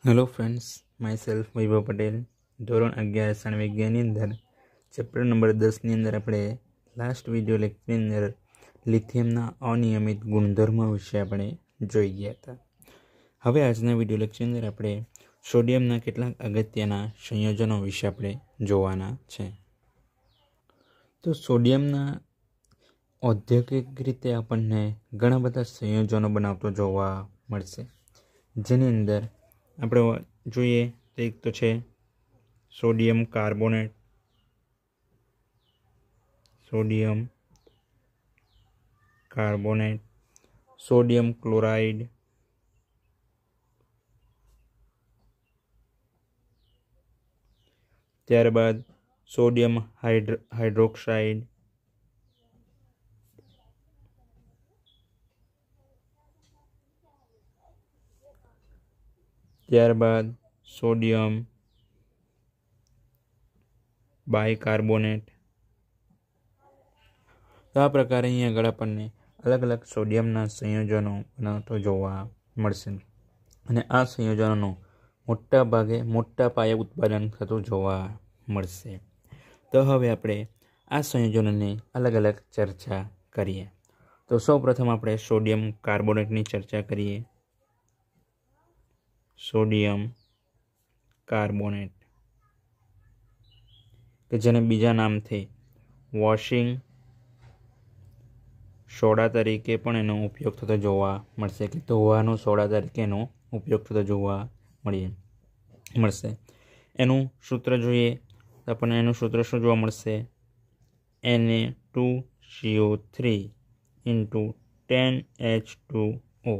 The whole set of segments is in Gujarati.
हेलो फ्रेंड्स, माय सेल्फ वैभव पटेल। ધોરણ 11 રસાયણ વિજ્ઞાનની અંદર ચેપ્ટર નંબર 10ની અંદર આપણે લાસ્ટ વિડીયો લેક્ચરની અંદર લિથિયમના અનિયમિત ગુણધર્મો વિશે આપણે જોઈ ગયા હતા. હવે આજના વિડીયો લેક્ચરની અંદર આપણે સોડિયમના કેટલાક અગત્યના સંયોજનો વિશે આપણે જોવાના છે. તો સોડિયમના ઔદ્યોગિક રીતે આપણને ઘણા બધા સંયોજનો બનાવતો જોવા મળશે, જેની અંદર આપણે જોઈએ તો એક તો છે સોડિયમ કાર્બોનેટ, સોડિયમ ક્લોરાઇડ, ત્યારબાદ સોડિયમ હાઇડ્રોક્સાઇડ, ત્યારબાદ સોડિયમ બાયકાર્બોનેટ. તો આ પ્રકારે અહીંયા આગળ આપણને અલગ અલગ સોડિયમના સંયોજનો બનાવતો જોવા મળશે, અને આ સંયોજનોનું મોટા પાયે ઉત્પાદન થતું જોવા મળશે. તો હવે આપણે આ સંયોજનોની અલગ અલગ ચર્ચા કરીએ. તો સૌપ્રથમ આપણે સોડિયમ કાર્બોનેટની ચર્ચા કરીએ. સોડિયમ કાર્બોનેટ કે જેને બીજા નામથી વોશિંગ સોડા તરીકે પણ એનો ઉપયોગ થતો જોવા મળશે, કે ધોવાનું સોડા તરીકે એનો ઉપયોગ થતો જોવા મળશે. એનું સૂત્ર જોઈએ તો આપણને એનું સૂત્ર શું જોવા મળશે? Na2CO3 × 10H2O.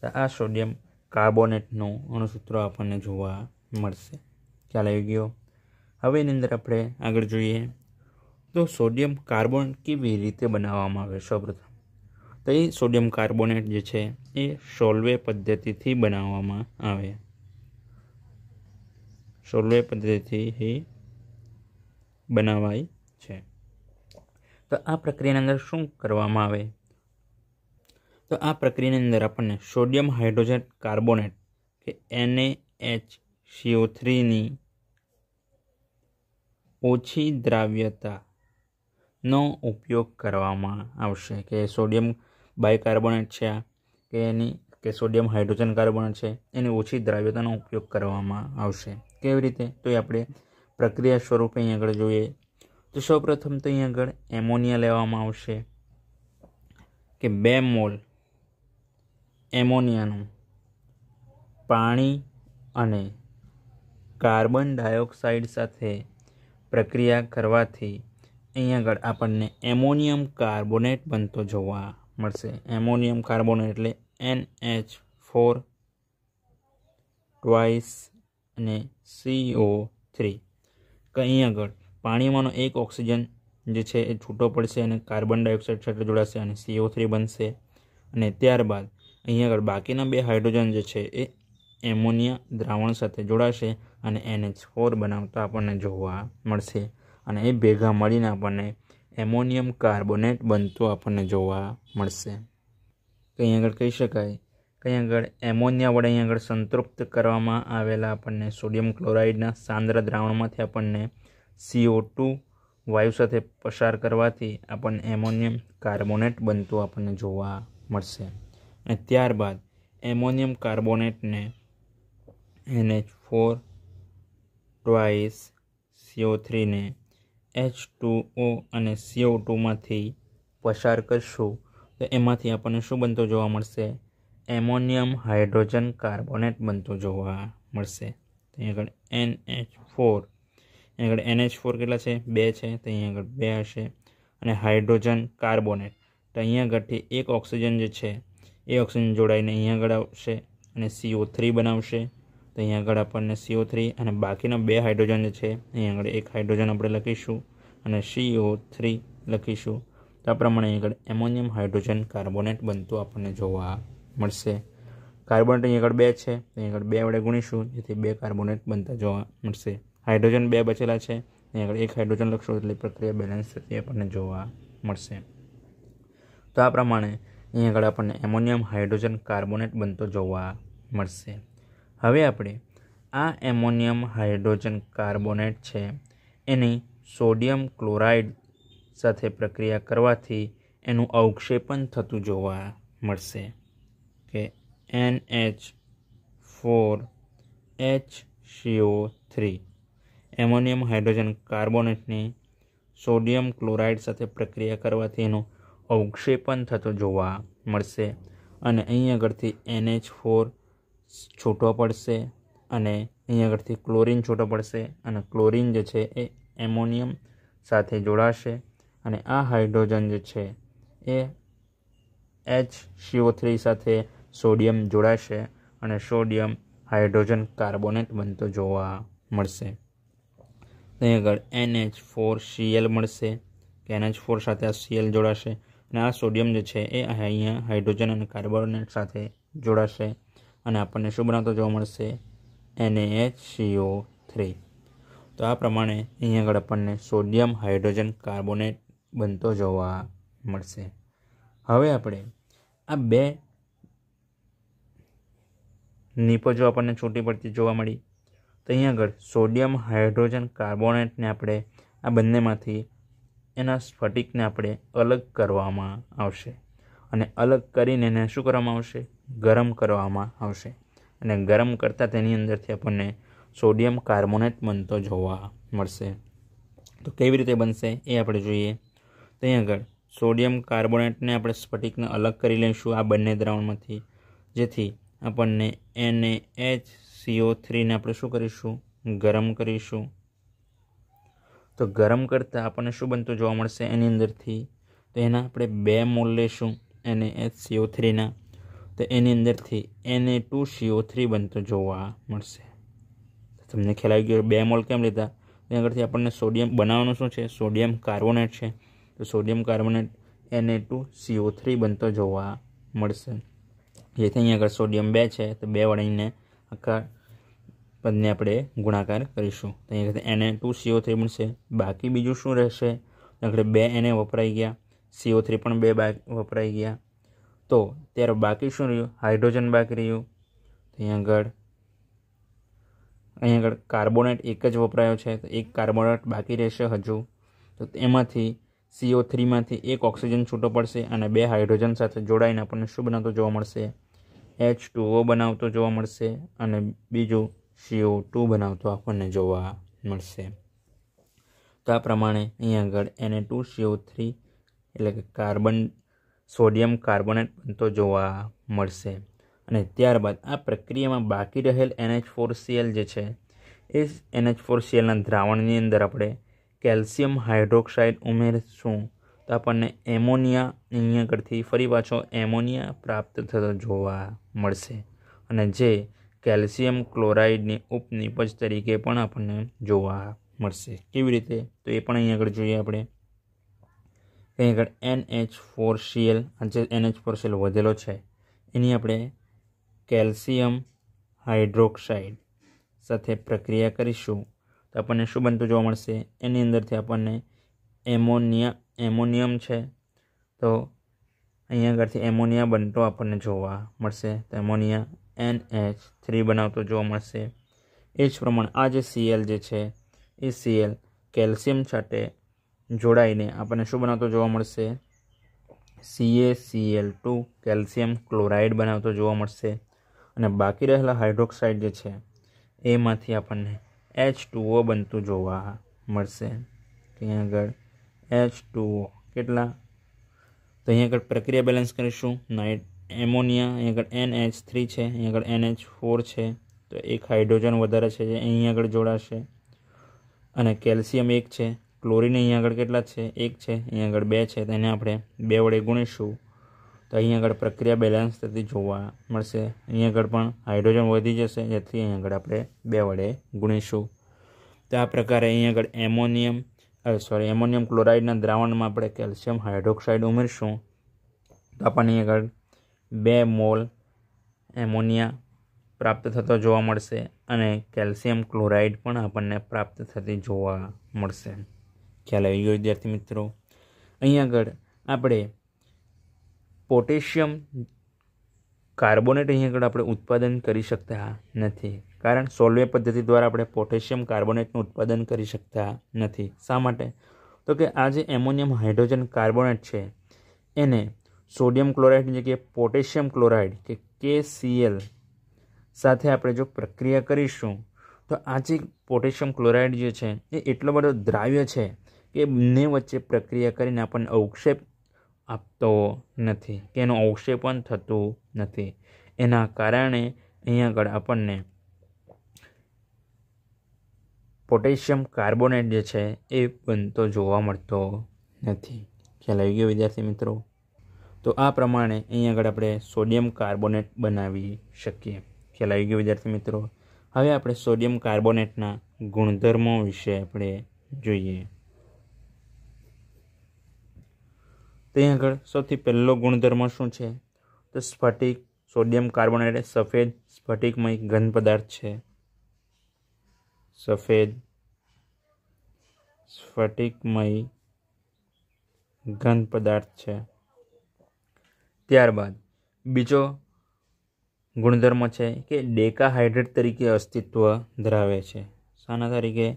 આ સોડિયમ કાર્બોનેટનું અણુસૂત્ર આપણને જોવા મળશે. ખ્યાલ આવી ગયો? હવે એની અંદર આપણે આગળ જોઈએ તો સોડિયમ કાર્બોનેટ કેવી રીતે બનાવવામાં આવે. સૌપ્રથમ તો એ સોડિયમ કાર્બોનેટ જે છે એ સોલ્વે પદ્ધતિથી બનાવવામાં આવે. સોલ્વે પદ્ધતિથી બનાવાય છે. તો આ પ્રક્રિયાની અંદર શું કરવામાં આવે? તો આ પ્રક્રિયાની અંદર આપણને સોડિયમ હાઇડ્રોજન કાર્બોનેટ કે NaHCO3ની ઓછી દ્રાવ્યતાનો ઉપયોગ કરવામાં આવશે. કે સોડિયમ બાયકાર્બોનેટ છે કે સોડિયમ હાઇડ્રોજન કાર્બોનેટ છે, એની ઓછી દ્રાવ્યતાનો ઉપયોગ કરવામાં આવશે. કેવી રીતે? તો એ આપણે પ્રક્રિયા સ્વરૂપે અહીં આગળ જોઈએ તો સૌપ્રથમ તો અહીં આગળ એમોનિયા લેવામાં આવશે, કે 2 મોલ એમોનિયાનું પાણી અને કાર્બન ડાયોક્સાઇડ સાથે પ્રક્રિયા કરવાથી અહીં આગળ આપણને એમોનિયમ કાર્બોનેટ બનતો જોવા મળશે. એમોનિયમ કાર્બોનેટ એટલે NH4 ટ્વાઇસ અને CO3. કે અહીં આગળ પાણીમાંનો એક ઓક્સિજન જે છે એ છૂટો પડશે અને કાર્બન ડાયોક્સાઇડ સાથે જોડાશે અને CO3 બનશે. અને ત્યારબાદ અહીં આગળ બાકીના 2 હાઇડ્રોજન જે છે એ એમોનિયા દ્રાવણ સાથે જોડાશે અને NH4 બનાવતા આપણને જોવા મળશે. અને એ ભેગા મળીને આપણને એમોનિયમ કાર્બોનેટ બનતું આપણને જોવા મળશે. તો અહીં આગળ કહી શકાય કે અહીં આગળ એમોનિયા વડે અહીં આગળ સંતૃપ્ત કરવામાં આવેલા આપણને સોડિયમ ક્લોરાઇડના સાંદ્ર દ્રાવણમાંથી આપણને CO2 વાયુ સાથે પસાર કરવાથી આપણને એમોનિયમ કાર્બોનેટ બનતું આપણને જોવા મળશે. અને ત્યારબાદ એમોનિયમ કાર્બોનેટને NH4 ટ્વાઇસ CO3 ને H2O અને CO2માંથી પસાર કરશું તો એમાંથી આપણને શું બનતો જોવા મળશે? એમોનિયમ હાઇડ્રોજન કાર્બોનેટ બનતો જોવા મળશે. તો અહીં આગળ NH4, અહીં આગળ NH4 કેટલા છે? 2 છે, તો અહીં આગળ 2 હશે. અને હાઇડ્રોજન કાર્બોનેટ તો અહીં આગળથી એક ઓક્સિજન જે છે એ ઓક્સિજન જોડાઈને અહીં આગળ આવશે અને CO3 બનાવશે. તો અહીં આગળ આપણને CO3 અને બાકીના 2 હાઇડ્રોજન જે છે અહીં આગળ એક હાઇડ્રોજન આપણે લખીશું અને CO3 લખીશું. તો આ પ્રમાણે અહીં આગળ એમોનિયમ હાઇડ્રોજન કાર્બોનેટ બનતું આપણને જોવા મળશે. કાર્બોનેટ અહીં આગળ 2 છે, અહીં આગળ 2 વડે ગુણીશું જેથી 2 કાર્બોનેટ બનતા જોવા મળશે. હાઇડ્રોજન 2 બચેલા છે, અહીં આગળ એક હાઇડ્રોજન લખશું એટલે પ્રક્રિયા બેલેન્સ થતી આપણને જોવા મળશે. તો આ પ્રમાણે અહીં આગળ આપણને એમોનિયમ હાઇડ્રોજન કાર્બોનેટ બનતો જોવા મળશે. હવે આપણે આ એમોનિયમ હાઇડ્રોજન કાર્બોનેટ છે એની સોડિયમ ક્લોરાઇડ સાથે પ્રક્રિયા કરવાથી એનું અવક્ષેપણ થતું જોવા મળશે કે NH4HCO3 એમોનિયમ હાઇડ્રોજન કાર્બોનેટની સોડિયમ ક્લોરાઇડ સાથે પ્રક્રિયા કરવાથી એનું અવક્ષેપણ થતું જોવા મળશે અને અહીં આગળથી NH4 છૂટો પડશે અને અહીં આગળથી ક્લોરિન છૂટો પડશે અને ક્લોરિન જે છે એ એમોનિયમ સાથે જોડાશે અને આ હાઇડ્રોજન જે છે એ HCO3 સાથે સોડિયમ જોડાશે અને સોડિયમ હાઇડ્રોજન કાર્બોનેટ બનતો જોવા મળશે. અહીં આગળ NH4Cl મળશે કે NH4 સાથે આ Cl જોડાશે અને આ સોડિયમ જે છે એ અહીંયા હાઇડ્રોજન અને કાર્બોનેટ સાથે જોડાશે અને આપણને શું બનાવતો જોવા મળશે? NaHCO3. તો આ પ્રમાણે અહીં આગળ આપણને સોડિયમ હાઇડ્રોજન કાર્બોનેટ બનતો જોવા મળશે. હવે આપણે આ બે નિપજો આપણને છૂટી પડતી જોવા મળી. તો અહીં આગળ સોડિયમ હાઇડ્રોજન કાર્બોનેટને આપણે આ બંનેમાંથી એના સ્ફટિકને આપણે અલગ કરવામાં આવશે અને અલગ કરીને એને શું કરવામાં આવશે? ગરમ કરવામાં આવશે અને ગરમ કરતાં તેની અંદરથી આપણને સોડિયમ કાર્બોનેટ બનતો જોવા મળશે. તો કેવી રીતે બનશે એ આપણે જોઈએ. તો અહીં આગળ સોડિયમ કાર્બોનેટને આપણે સ્ફટિકને અલગ કરી લઈશું આ બંને દ્રાવણમાંથી, જેથી આપણને NaHCO3ને આપણે શું કરીશું? ગરમ કરીશું. તો ગરમ કરતાં આપણને શું બનતું જોવા મળશે એની અંદરથી? તો એના આપણે 2 મોલ લઈશું NaHCO3ના, તો એની અંદરથી Na2CO3 બનતો જોવા મળશે. તમને ખ્યાલ આવી ગયો 2 મોલ કેમ લીધા? ત્યાં આગળથી આપણને સોડિયમ બનાવવાનું શું છે? સોડિયમ કાર્બોનેટ છે. તો સોડિયમ કાર્બોનેટ Na2CO3 બનતો જોવા મળશે. જેથી અહીં આગળ સોડિયમ 2 છે તો 2 વડે આખા પદને આપણે ગુણાકાર કરીશું. તો અહીંયા Na2CO3 બનશે. બાકી બીજું શું રહેશે? આપણે 2 Na વપરાઈ ગયા, CO3 પણ 2 વપરાઈ ગયા. તો ત્યારે બાકી શું રહ્યું? હાઇડ્રોજન બાકી રહ્યું. અહીં આગળ કાર્બોનેટ એક જ વપરાયો છે તો એક કાર્બોનેટ બાકી રહેશે હજુ. તો એમાંથી CO3માંથી એક ઓક્સિજન છૂટો પડશે અને 2 હાઇડ્રોજન સાથે જોડાઈને આપણને શું બનાવતો જોવા મળશે? H2O બનાવતો જોવા મળશે અને બીજું CO2 બનાવતો આપણને જોવા મળશે. તો આ પ્રમાણે અહીં આગળ Na2CO3 એટલે કે સોડિયમ કાર્બોનેટ બનતો જોવા મળશે. અને ત્યારબાદ આ પ્રક્રિયામાં બાકી રહેલ NH4Cl જે છે એ NH4Clના દ્રાવણની અંદર આપણે કેલ્શિયમ હાઇડ્રોક્સાઇડ ઉમેરશું તો આપણને એમોનિયા અહીં આગળથી ફરી પાછો એમોનિયા પ્રાપ્ત થતો જોવા મળશે અને જે કેલ્શિયમ ક્લોરાઇડની ઉપનિપજ તરીકે પણ આપણને જોવા મળશે. કેવી રીતે? તો એ પણ અહીં આગળ જોઈએ આપણે. અહીં આગળ NH4Cl જે NH4Cl વધેલો છે એની આપણે કેલ્શિયમ હાઇડ્રોક્સાઇડ સાથે પ્રક્રિયા કરીશું તો આપણને શું બનતું જોવા મળશે? એની અંદરથી આપણને એમોનિયમ છે તો અહીં આગળથી એમોનિયા બનતો આપણને જોવા મળશે. તો એમોનિયા NH3 બનાવતો જોવા મળશે. એ જ પ્રમાણે આ જે Cl જે છે એ Cl કેલ્શિયમ સાથે જોડાઈને આપણને શું બનાવતો જોવા મળશે? CaCl2 કેલ્શિયમ ક્લોરાઇડ બનાવતો જોવા મળશે અને બાકી રહેલા હાઇડ્રોક્સાઇડ જે છે એમાંથી આપણને H2O બનતું જોવા મળશે. અહીં આગળ H2O કેટલા? તો અહીં આગળ પ્રક્રિયા બેલેન્સ કરીશું. એમોનિયા અહીં આગળ NH3 છે, અહીં આગળ NH4 છે તો એક હાઇડ્રોજન વધારે છે જે અહીં આગળ જોડાશે અને કેલ્શિયમ 1 છે, ક્લોરિન અહીં આગળ કેટલા છે? 1 છે, અહીં આગળ 2 છે તો એને આપણે 2 વડે ગુણીશું તો અહીં આગળ પ્રક્રિયા બેલેન્સ થતી જોવા મળશે. અહીં આગળ પણ હાઇડ્રોજન વધી જશે જેથી અહીં આગળ આપણે 2 વડે ગુણીશું. તો આ પ્રકારે અહીં આગળ એમોનિયમ ક્લોરાઇડના દ્રાવણમાં આપણે કેલ્શિયમ હાઇડ્રોક્સાઇડ ઉમેરશું તો આપણને અહીં આગળ 2 મોલ એમોનિયા પ્રાપ્ત થતો જોવા મળશે અને કેલ્શિયમ ક્લોરાઇડ પણ આપણને પ્રાપ્ત થતી જોવા મળશે. ખ્યાલ આવી ગયો વિદ્યાર્થી મિત્રો? અહીં આગળ આપણે પોટેશિયમ કાર્બોનેટ અહીં આગળ આપણે ઉત્પાદન કરી શકતા નથી, કારણ સોલ્વે પદ્ધતિ દ્વારા આપણે પોટેશિયમ કાર્બોનેટનું ઉત્પાદન કરી શકતા નથી. શા માટે? તો કે આ જે એમોનિયમ હાઇડ્રોજન કાર્બોનેટ છે એને સોડિયમ ક્લોરાઇડની જગ્યાએ પોટેશિયમ ક્લોરાઇડ કે KCl સાથે આપણે જો પ્રક્રિયા કરીશું તો આ જે પોટેશિયમ ક્લોરાઇડ જે છે એ એટલો બધો દ્રાવ્ય છે કે બંને વચ્ચે પ્રક્રિયા કરીને આપણને અવક્ષેપ આપતો નથી, કે એનું અવક્ષેપન થતું નથી. એના કારણે અહીંયા આગળ આપણને પોટેશિયમ કાર્બોનેટ જે છે એ બનતો જોવા મળતો નથી. ખ્યાલ આવી ગયો વિદ્યાર્થી મિત્રો? તો આ પ્રમાણે અહીં આગળ આપણે સોડિયમ કાર્બોનેટ બનાવી શકીએ. ખ્યાલ આવી ગયો વિદ્યાર્થી મિત્રો? હવે આપણે સોડિયમ કાર્બોનેટના ગુણધર્મો વિશે આપણે જોઈએ. તો અહીં આગળ સૌથી પહેલો ગુણધર્મ શું છે? તો સ્ફટિક. સોડિયમ કાર્બોનેટ એ સફેદ સ્ફટિકમય ઘન પદાર્થ છે. સફેદ સ્ફટિકમય ઘન પદાર્થ છે. ત્યારબાદ બીજો ગુણધર્મ છે કે ડેકાહાઇડ્રેટ તરીકે અસ્તિત્વ ધરાવે છે. શાના તરીકે?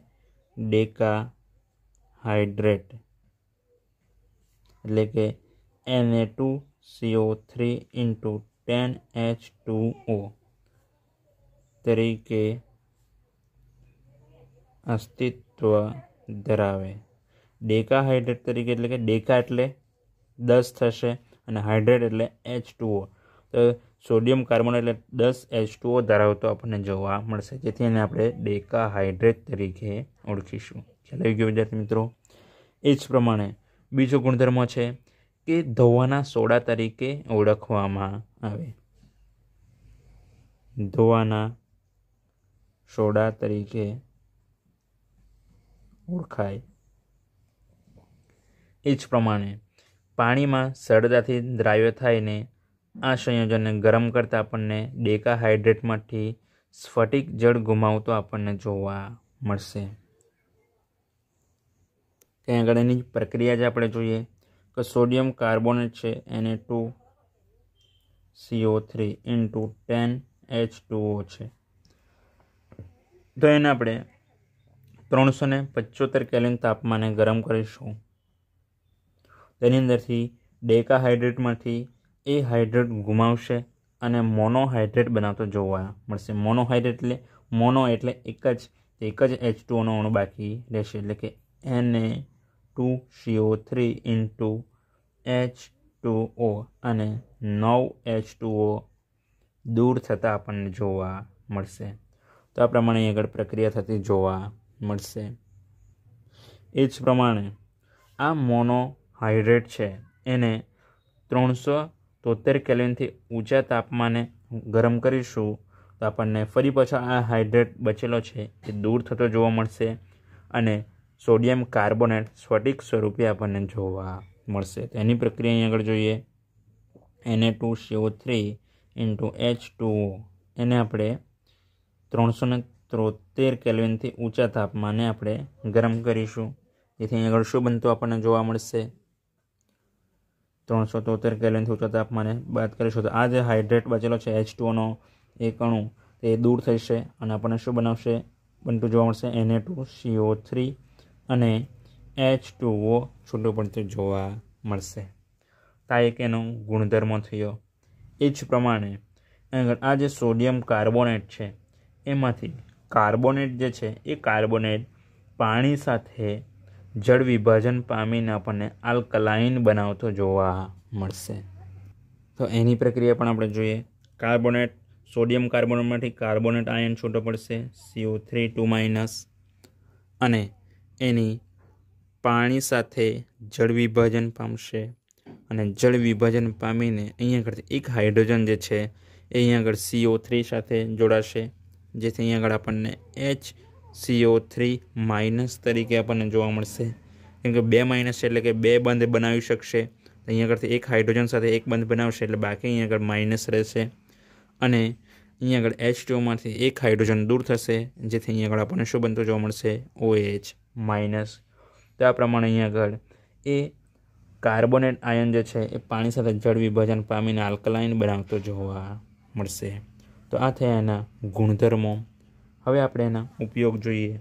ડેકાહાઇડ્રેટ એટલે કે Na2CO3 × 10H2O તરીકે અસ્તિત્વ ધરાવે. ડેકાહાઇડ્રેટ તરીકે એટલે કે ડેકા એટલે 10 થશે અને હાઇડ્રેટ એટલે H2O. તો સોડિયમ કાર્બોનેટ એટલે 10 H2O ધરાવતો આપણને જોવા મળશે, જેથી એને આપણે ડેકાહાઇડ્રેટ તરીકે ઓળખીશું. ખ્યાલ આવી ગયો વિદ્યાર્થી મિત્રો? એ જ પ્રમાણે બીજો ગુણધર્મ છે કે ધોવાના સોડા તરીકે ઓળખવામાં આવે. ધોવાના સોડા તરીકે ઓળખાય. એ જ પ્રમાણે પાણીમાં સરળતાથી દ્રાવ્ય થાય ને આ સંયોજનને ગરમ કરતાં આપણને ડેકાહાઇડ્રેટમાંથી સ્ફટિક જળ ગુમાવતો આપણને જોવા મળશે. ત્યાં આગળ એની પ્રક્રિયા જ આપણે જોઈએ કે સોડિયમ કાર્બોનેટ છે Na2CO3 × 10H2O છે. તો એને આપણે 375 કેલ્વિન તાપમાને ગરમ કરીશું. તેની અંદરથી ડેકાહાઇડ્રેટમાંથી એ હાઇડ્રેટ ગુમાવશે અને મોનોહાઇડ્રેટ બનાવતો જોવા મળશે. મોનોહાઇડ્રેટ એટલે મોનો એટલે એક જ H2O અણુ બાકી રહેશે, એટલે કે Na2CO3 × H2O અને 9H2O દૂર થતાં આપણને જોવા મળશે. તો આ પ્રમાણે આગળ પ્રક્રિયા થતી જોવા મળશે. એ જ પ્રમાણે આ મોનોહાઇડ્રેટ છે એને 373 કેલ્વિનથી ઊંચા તાપમાને ગરમ કરીશું તો આપણને ફરી પાછો આ હાઇડ્રેટ બચેલો છે એ દૂર થતો જોવા મળશે અને સોડિયમ કાર્બોનેટ સ્ફટિક સ્વરૂપે આપણને જોવા મળશે. તો એની પ્રક્રિયા અહીં આગળ જોઈએ. Na2CO3 × H2O એને આપણે 373 કેલ્વિનથી ઊંચા તાપમાને આપણે ગરમ કરીશું, જેથી અહીં આગળ શું બનતું આપણને જોવા મળશે? 373 કેલ્વિનથી ઊંચા તાપમાને બાદ કરીશું તો આ જે હાઇડ્રેટ બચેલો છે H2O એક અણુ તે દૂર થશે અને આપણને શું બનતું જોવા મળશે? Na2CO3 અને H2O છૂટું પડતું જોવા મળશે. આ એક એનો ગુણધર્મ થયો. એ જ પ્રમાણે આ જે સોડિયમ કાર્બોનેટ છે એમાંથી કાર્બોનેટ જે છે એ કાર્બોનેટ પાણી સાથે જળ વિભાજન પામીને આપણને આલ્કલાઇન બનાવતો જોવા મળશે. તો એની પ્રક્રિયા પણ આપણે જોઈએ. કાર્બોનેટ સોડિયમ કાર્બોનેટમાંથી કાર્બોનેટ આયન છૂટો પડશે CO3 2- અને એની પાણી સાથે જળ વિભાજન પામશે અને જળ વિભાજન પામીને અહીંયા આગળ એક હાઇડ્રોજન જે છે એ અહીંયા આગળ CO3 સાથે જોડાશે, જેથી અહીંયા આગળ આપણને HCO3- તરીકે આપણને જોવા મળશે. કેમ કે 2- છે એટલે કે 2 બંધ બનાવી શકશે. અહીંયા આગળથી એક હાઇડ્રોજન સાથે એક બંધ બનાવશે એટલે બાકી અહીંયા આગળ માઇનસ રહેશે અને અહીંયા આગળ H2માંથી એક હાઇડ્રોજન દૂર થશે, જેથી અહીંયા આગળ આપણને શું બનતું જોવા મળશે? OH-. તો આ પ્રમાણે અહીંયા આગળ એ કાર્બોનેટ આયન જે છે એ પાણી સાથે જળ વિભાજન પામીને આલ્કલાઇન બનાવતો જોવા મળશે। તો આ થયા એના ગુણધર્મો। હવે આપણે એના ઉપયોગ જોઈએ।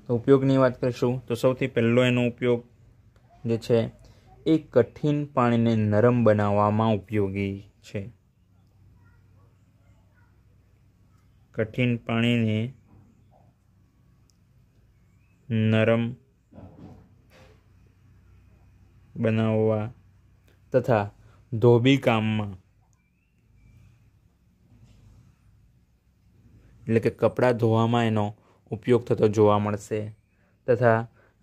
તો ઉપયોગની વાત કરીશું તો સૌથી પહેલો એનો ઉપયોગ જે છે એ કઠિન પાણીને નરમ બનાવવામાં ઉપયોગી છે। કઠિન પાણીને નરમ બનાવવા તથા ધોબી કામમાં એટલે કે કપડાં ધોવામાં એનો ઉપયોગ થતો જોવા મળશે તથા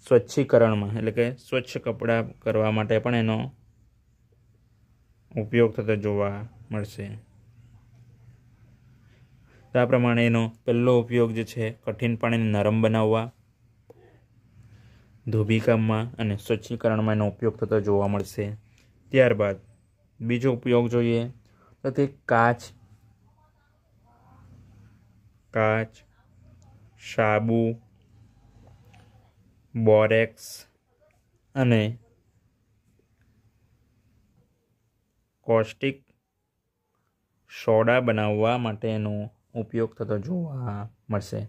સ્વચ્છીકરણમાં એટલે કે સ્વચ્છ કપડાં કરવા માટે પણ એનો ઉપયોગ થતો જોવા મળશે। તો આ પ્રમાણે એનો પહેલો ઉપયોગ જે છે કઠિન પાણીને નરમ બનાવવા, ધોબીકામમાં અને સ્વચ્છીકરણમાં એનો ઉપયોગ થતો જોવા મળશે। ત્યારબાદ બીજો ઉપયોગ જોઈએ તો તે કાચ, સાબુ, બોરેક્સ અને કોસ્ટિક સોડા બનાવવા માટેનો ઉપયોગ થતો જોવા મળશે।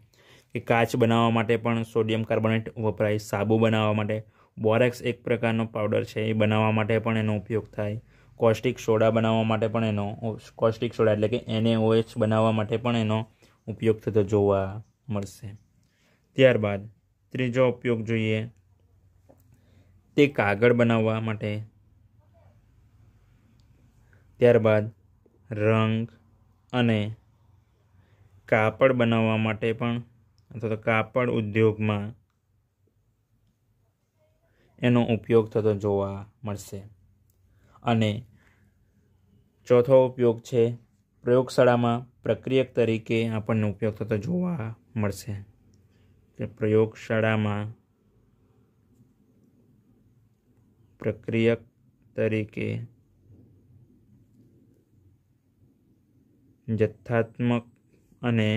કે કાચ બનાવવા માટે પણ સોડિયમ કાર્બોનેટ વપરાય, સાબુ બનાવવા માટે બોરેક્સ એક પ્રકારનો પાવડર છે એ બનાવવા માટે પણ એનો ઉપયોગ થાય, કોસ્ટિક સોડા બનાવવા માટે પણ એનો કોસ્ટિક સોડા એટલે કે NaOH બનાવવા માટે પણ એનો ઉપયોગ થતો જોવા મળશે। ત્યારબાદ ત્રીજો ઉપયોગ જોઈએ તે કાગળ બનાવવા માટે, ત્યારબાદ રંગ અને કાપડ બનાવવા માટે પણ અથવા તો કાપડ ઉદ્યોગમાં એનો ઉપયોગ થતો જોવા મળશે। અને ચોથો ઉપયોગ છે પ્રયોગશાળામાં પ્રક્રિયક તરીકે આપણને ઉપયોગ થતો જોવા મળશે। કે પ્રયોગશાળામાં પ્રક્રિયક તરીકે જથ્થાત્મક અને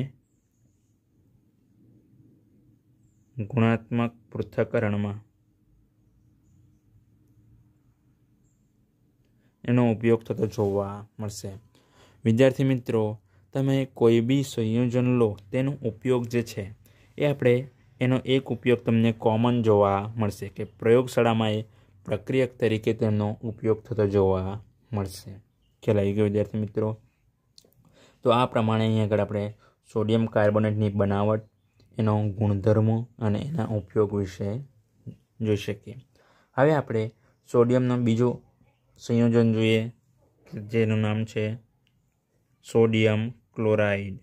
ગુણાત્મક પૃથ્થકરણમાં એનો ઉપયોગ થતો જોવા મળશે। વિદ્યાર્થી મિત્રો, તમે કોઈ બી સંયોજન લો તેનો ઉપયોગ જે છે એ આપણે એનો એક ઉપયોગ તમને કોમન જોવા મળશે કે પ્રયોગશાળામાં એ પ્રક્રિયક તરીકે તેનો ઉપયોગ થતો જોવા મળશે। ખ્યાલ આવી ગયો વિદ્યાર્થી મિત્રો? તો આ પ્રમાણે અહીં આગળ આપણે સોડિયમ કાર્બોનેટની બનાવટ, એનો ગુણધર્મો અને એના ઉપયોગ વિશે જોઈ શકીએ। હવે આપણે સોડિયમનો બીજો સંયોજન જોઈએ જેનું નામ છે સોડિયમ ક્લોરાઇડ।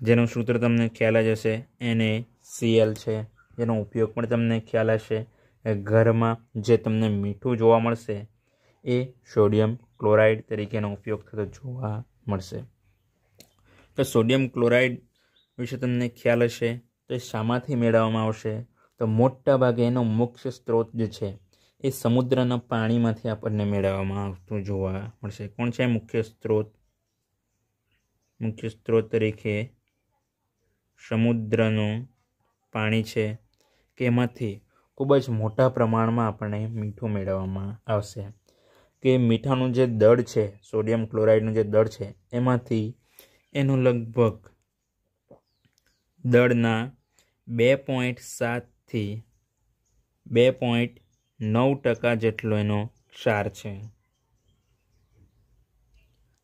જેનું સૂત્ર તમને ખ્યાલ જ હશે, NaCl છે। જેનો ઉપયોગ પણ તમને ખ્યાલ હશે। ઘરમાં જે તમને મીઠું જોવા મળશે એ સોડિયમ ક્લોરાઇડ તરીકેનો ઉપયોગ થતો જોવા મળશે। તો સોડિયમ ક્લોરાઇડ વિશે તમને ખ્યાલ હશે તો એ શામાંથી મેળવવામાં આવશે? તો મોટા ભાગે એનો મુખ્ય સ્ત્રોત જે છે એ સમુદ્રના પાણીમાંથી આપણને મેળવવામાં આવતું જોવા મળશે। કોણ છે મુખ્ય સ્ત્રોત? મુખ્ય સ્ત્રોત તરીકે સમુદ્રનું પાણી છે કે એમાંથી ખૂબ જ મોટા પ્રમાણમાં આપણને મીઠું મેળવવામાં આવશે। કે મીઠાનું જે દળ છે, સોડિયમ ક્લોરાઇડનું જે દળ છે એમાંથી એનું લગભગ દળના 2.7 થી 2.9% જેટલો એનો ક્ષાર છે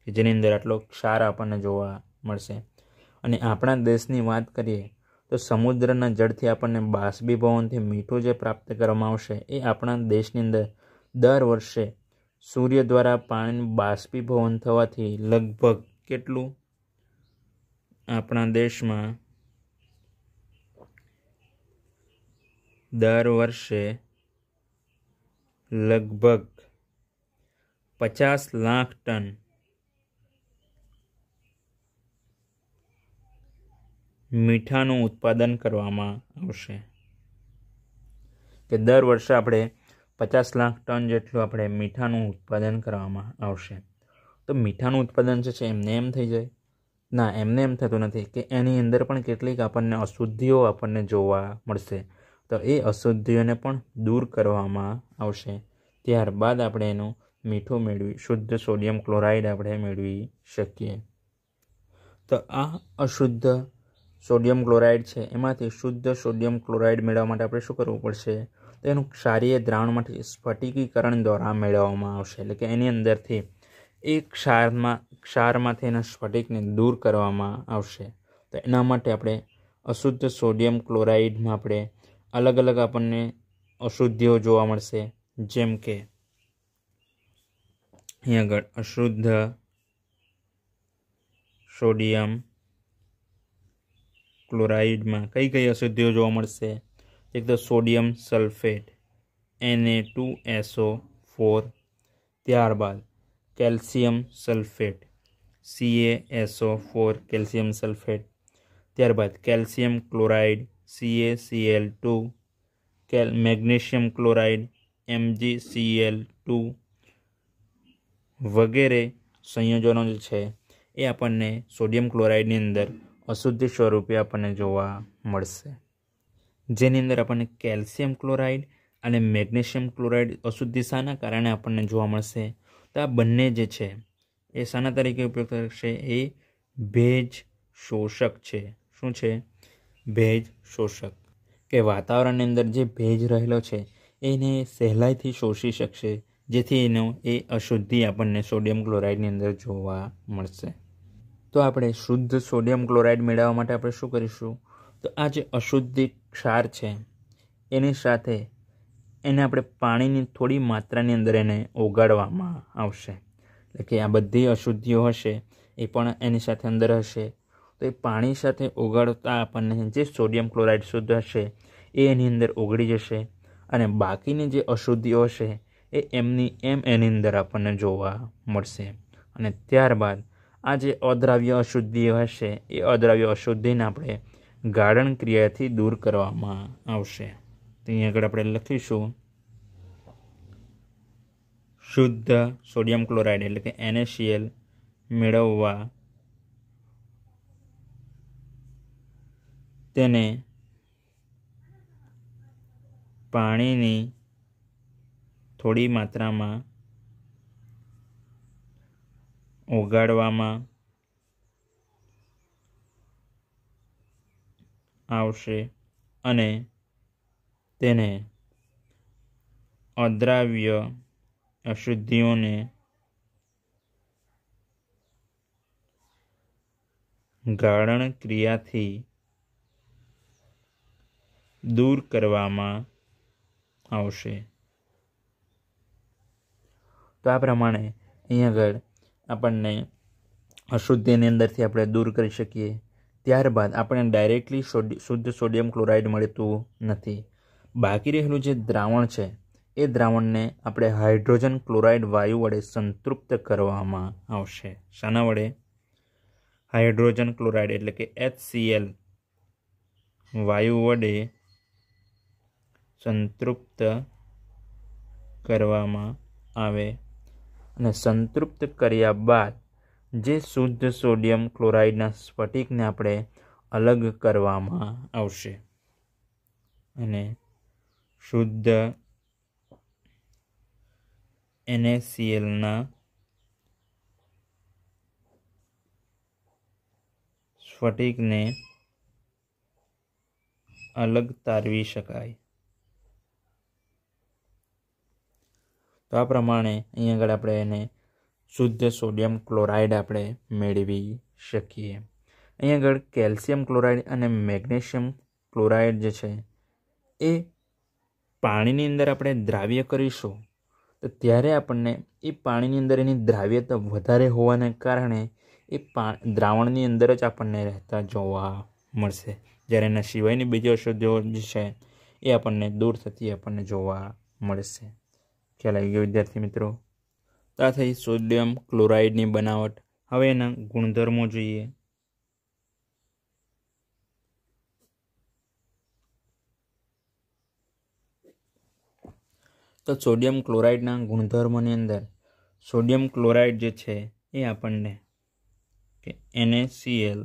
કે જેની અંદર આટલો ક્ષાર આપણને જોવા મળશે। અને આપણા દેશની વાત કરીએ તો સમુદ્રના જળથી આપણને બાષ્પીભવનથી મીઠું જે પ્રાપ્ત કરવામાં આવશે એ આપણા દેશની અંદર દર વર્ષે સૂર્ય દ્વારા પાણીનું બાષ્પીભવન થવાથી લગભગ કેટલું આપણા દેશમાં દર વર્ષે લગભગ 50 લાખ ટન મીઠાનું ઉત્પાદન કરવામાં આવશે। કે દર વર્ષે આપણે 50 લાખ ટન જેટલું આપણે મીઠાનું ઉત્પાદન કરવામાં આવશે। તો મીઠાનું ઉત્પાદન જે છે એમને એમ થઈ જાય? ના, એમને એમ થતું નથી કે એની અંદર પણ કેટલીક આપણને અશુદ્ધિઓ આપણને જોવા મળશે, તો એ અશુદ્ધિઓને પણ દૂર કરવામાં આવશે. ત્યારબાદ આપણે એનું મીઠું મેળવી શુદ્ધ સોડિયમ ક્લોરાઇડ આપણે મેળવી શકીએ. તો આ અશુદ્ધ સોડિયમ ક્લોરાઇડ છે, એમાંથી શુદ્ધ સોડિયમ ક્લોરાઇડ મેળવવા માટે આપણે શું કરવું પડશે? તો એનું ક્ષારીય દ્રાવણમાંથી સ્ફટિકીકરણ દ્વારા મેળવવામાં આવશે. એટલે કે એની અંદરથી એ ક્ષારમાંથી એના સ્ફટિકને દૂર કરવામાં આવશે. તો એના માટે આપણે અશુદ્ધ સોડિયમ ક્લોરાઇડમાં આપણે અલગ અલગ આપણને અશુદ્ધિઓ જોવા મળશે. જેમ કે અહીં આગળ અશુદ્ધ સોડિયમ ક્લોરાઇડમાં કઈ કઈ અશુદ્ધિઓ જોવા મળશે? એક તો સોડિયમ સલ્ફેટ Na2SO4, ત્યારબાદ calcium sulphate CaSO4 calcium sulphate, ત્યારબાદ calcium chloride CaCl2, magnesium chloride MgCl2 વગેરે સંયોજનો જે છે એ આપણને સોડિયમ ક્લોરાઇડની અંદર અશુદ્ધ સ્વરૂપે આપણને જોવા મળશે. જેની અંદર આપણને કેલ્શિયમ ક્લોરાઇડ અને મેગ્નેશિયમ ક્લોરાઇડ અશુદ્ધિ શાના કારણે આપણને જોવા મળશે? તો આ બંને જે છે એ શાના તરીકે ઉપયોગ થશે? એ ભેજ શોષક છે. શું છે? ભેજ શોષક. કે વાતાવરણની અંદર જે ભેજ રહેલો છે એને સહેલાઈથી શોષી શકશે, જેથી એનો એ અશુદ્ધિ આપણને સોડિયમ ક્લોરાઇડની અંદર જોવા મળશે. તો આપણે શુદ્ધ સોડિયમ ક્લોરાઇડ મેળવવા માટે આપણે શું કરીશું? તો આ જે અશુદ્ધ ક્ષાર છે એની સાથે એને આપણે પાણીની થોડી માત્રાની અંદર એને ઓગાળવામાં આવશે. એટલે કે આ બધી અશુદ્ધિઓ હશે એ પણ એની સાથે અંદર હશે. તો એ પાણી સાથે ઓગાળતા આપણને જે સોડિયમ ક્લોરાઇડ શુદ્ધ હશે એ એની અંદર ઓગળી જશે, અને બાકીની જે અશુદ્ધિઓ હશે એ એમની એમ એની અંદર આપણને જોવા મળશે. અને ત્યારબાદ આ જે અદ્રાવ્ય અશુદ્ધિઓ હશે એ અદ્રાવ્ય અશુદ્ધિને આપણે ગાળણ ક્રિયાથી દૂર કરવામાં આવશે. તો અહીં આગળ આપણે લખીશું શુદ્ધ સોડિયમ ક્લોરાઇડ એટલે કે NaCl મેળવવા તેને પાણીની થોડી માત્રામાં ઓગાળવામાં આવશે અને તેને અદ્રાવ્ય અશુદ્ધિઓને ગાળણ ક્રિયાથી દૂર કરવામાં આવશે. તો આ પ્રમાણે અહીં આગળ આપણને અશુદ્ધિની અંદરથી આપણે દૂર કરી શકીએ. ત્યારબાદ આપણે ડાયરેક્ટલી શુદ્ધ સોડિયમ ક્લોરાઇડ મળતું નથી. બાકી રહેલું જે દ્રાવણ છે એ દ્રાવણને આપણે હાઇડ્રોજન ક્લોરાઇડ વાયુ વડે સંતૃપ્ત કરવામાં આવશે. શાના વડે? હાઇડ્રોજન ક્લોરાઇડ એટલે કે HCl વાયુ વડે સંતૃપ્ત કરવામાં આવે, અને સંતૃપ્ત કર્યા બાદ જે શુદ્ધ સોડિયમ ક્લોરાઇડના સ્ફટિકને આપણે અલગ કરવામાં આવશે અને શુદ્ધ NaClના સ્ફટિકને અલગ તારવી શકાય. તો આ પ્રમાણે અહીં આગળ આપણે એને શુદ્ધ સોડિયમ ક્લોરાઇડ આપણે મેળવી શકીએ. અહીં આગળ કેલ્શિયમ ક્લોરાઇડ અને મેગ્નેશિયમ ક્લોરાઇડ જે છે એ પાણીની અંદર આપણે દ્રાવ્ય કરીશું તો ત્યારે આપણને એ પાણીની અંદર એની દ્રાવ્યતા વધારે હોવાને કારણે એ દ્રાવણની અંદર જ આપણને રહેતા જોવા મળશે, જ્યારે એના સિવાયની બીજી અશુદ્ધિઓ જે છે એ આપણને દૂર થતી આપણને જોવા મળશે. ખ્યાલ આવી ગયો વિદ્યાર્થી મિત્રો? તો આ થઈ સોડિયમ ક્લોરાઇડની બનાવટ. હવે એના ગુણધર્મો જોઈએ. તો સોડિયમ ક્લોરાઇડના ગુણધર્મોની અંદર સોડિયમ ક્લોરાઇડ જે છે એ આપણને કે NaCl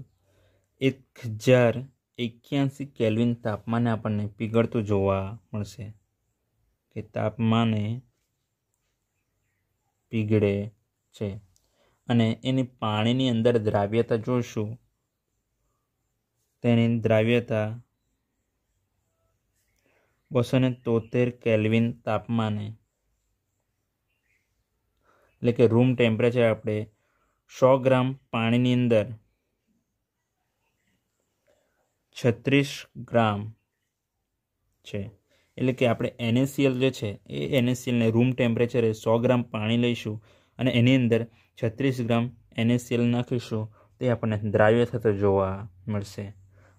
1081 કેલ્વિન તાપમાને આપણને પીગળતું જોવા મળશે, કે તાપમાને પીગળે છે. અને એની પાણીની અંદર દ્રાવ્યતા જોઈશું, તેની દ્રાવ્યતા 273 કેલ્વિન તાપમાને, એટલે કે રૂમ ટેમ્પરેચર આપણે 100 ગ્રામ પાણીની અંદર 36 ગ્રામ છે. એટલે કે આપણે NaCl જે છે એ NaClને રૂમ ટેમ્પરેચરે 100 ગ્રામ પાણી લઈશું અને એની અંદર 36 ગ્રામ NaCl નાખીશું, તે આપણને દ્રાવ્ય થતો જોવા મળશે.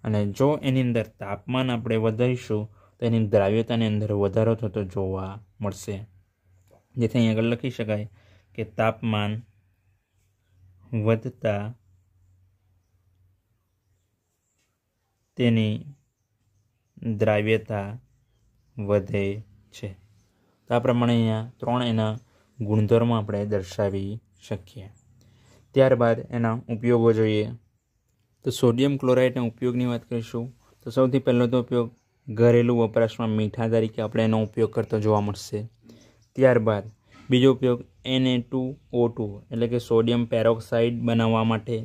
અને જો એની અંદર તાપમાન આપણે વધારીશું તો એની દ્રાવ્યતાની અંદર વધારો થતો જોવા મળશે. જેથી અહીં આગળ લખી શકાય કે તાપમાન વધતા તેની દ્રાવ્યતા વધે છે. તો આ પ્રમાણે અહીંયા 3 એના ગુણધર્મો આપણે દર્શાવી શકીએ. ત્યારબાદ એના ઉપયોગો જોઈએ. તો સોડિયમ ક્લોરાઇડના ઉપયોગની વાત કરીશું તો સૌથી પહેલો તો ઉપયોગ ઘરેલું વપરાશમાં મીઠા તરીકે આપણે એનો ઉપયોગ કરતો જોવા મળશે. ત્યારબાદ બીજો ઉપયોગ Na2O2 એટલે કે સોડિયમ પેરોક્સાઇડ બનાવવા માટે,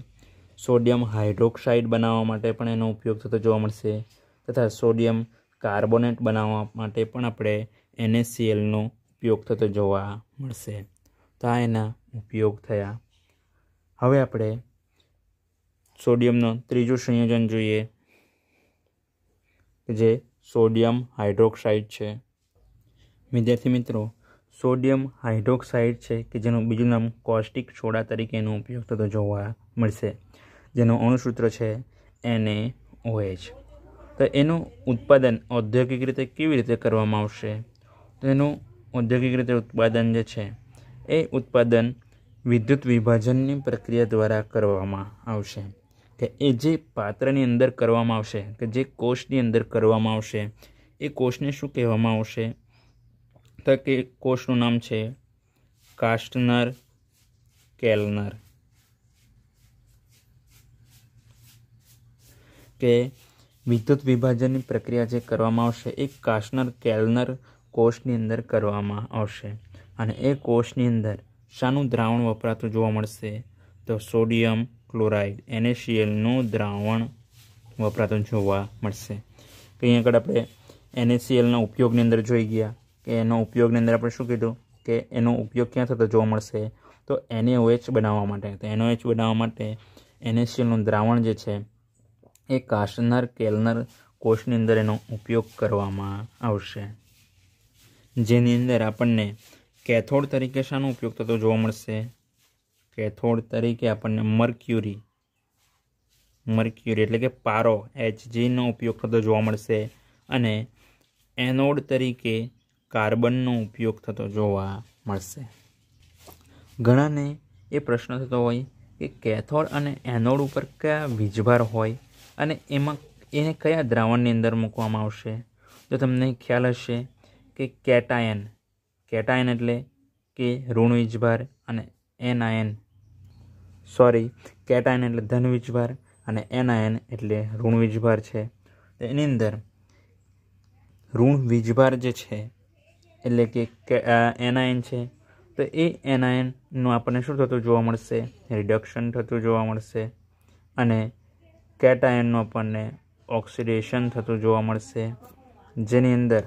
સોડિયમ હાઇડ્રોક્સાઇડ બનાવવા માટે પણ એનો ઉપયોગ થતો જોવા મળશે, તથા સોડિયમ કાર્બોનેટ બનાવવા માટે પણ આપણે NaClનો ઉપયોગ થતો જોવા મળશે. તો આ એના ઉપયોગ થયા. હવે આપણે સોડિયમનો ત્રીજું સંયોજન જોઈએ, જે સોડિયમ હાઇડ્રોક્સાઇડ છે. વિદ્યાર્થી મિત્રો, સોડિયમ હાઇડ્રોક્સાઇડ છે કે જેનું બીજું નામ કોસ્ટિક સોડા તરીકે એનો ઉપયોગ થતો જોવા મળશે, જેનું અણુસૂત્ર છે NaOH. તો એનું ઉત્પાદન ઔદ્યોગિક રીતે કેવી રીતે કરવામાં આવશે? તો એનું ઔદ્યોગિક રીતે ઉત્પાદન જે છે એ ઉત્પાદન વિદ્યુત વિભાજનની પ્રક્રિયા દ્વારા કરવામાં આવશે. કે એ જે પાત્રની અંદર કરવામાં આવશે, કે જે કોષની અંદર કરવામાં આવશે, એ કોષને શું કહેવામાં આવશે? તો કે કોષનું નામ છે કાસ્ટનર કેલ્નર. કે વિદ્યુત વિભાજનની પ્રક્રિયા જે કરવામાં આવશે એ કાસ્ટનર કેલ્નર કોષની અંદર કરવામાં આવશે. અને એ કોષની અંદર શાનું દ્રાવણ વપરાતું જોવા મળશે? તો સોડિયમ ક્લોરાઇડ NaClનું દ્રાવણ વપરાતું જોવા મળશે. કે અહીં આગળ આપણે NaClના ઉપયોગની અંદર જોઈ ગયા કે એનો ઉપયોગની અંદર આપણે શું કીધું કે એનો ઉપયોગ ક્યાં થતો જોવા મળશે? તો NaOH બનાવવા માટે. તો NaOH બનાવવા માટે NaClનું દ્રાવણ જે છે એ કાસ્ટનર કેલ્નર કોષની અંદર એનો ઉપયોગ કરવામાં આવશે, જેની અંદર આપણને કેથોડ તરીકે શાનો ઉપયોગ થતો જોવા મળશે? કેથોડ તરીકે આપણને મર્ક્યુરી એટલે કે પારો Hgનો ઉપયોગ થતો જોવા મળશે. અને એનોડ તરીકે કાર્બનનો ઉપયોગ થતો જોવા મળશે. ઘણાને એ પ્રશ્ન થતો હોય કે કેથોડ અને એનોડ ઉપર કયા વીજભાર હોય અને એમાં એને કયા દ્રાવણની અંદર મૂકવામાં આવશે? તો તમને ખ્યાલ હશે કે કેટાયન એટલે કે ઋણ વીજભાર, અને કેટાયન એટલે ધન વીજભાર અને એનાયન એટલે ઋણ વીજભાર છે. એની અંદર ઋણ વીજભાર જે છે એટલે કે એનાયન છે, તો એ એનાયનનું આપણને શું થતું જોવા મળશે? રિડક્શન થતું જોવા મળશે. અને કેટાયનનું આપણને ઓક્સિડેશન થતું જોવા મળશે, જેની અંદર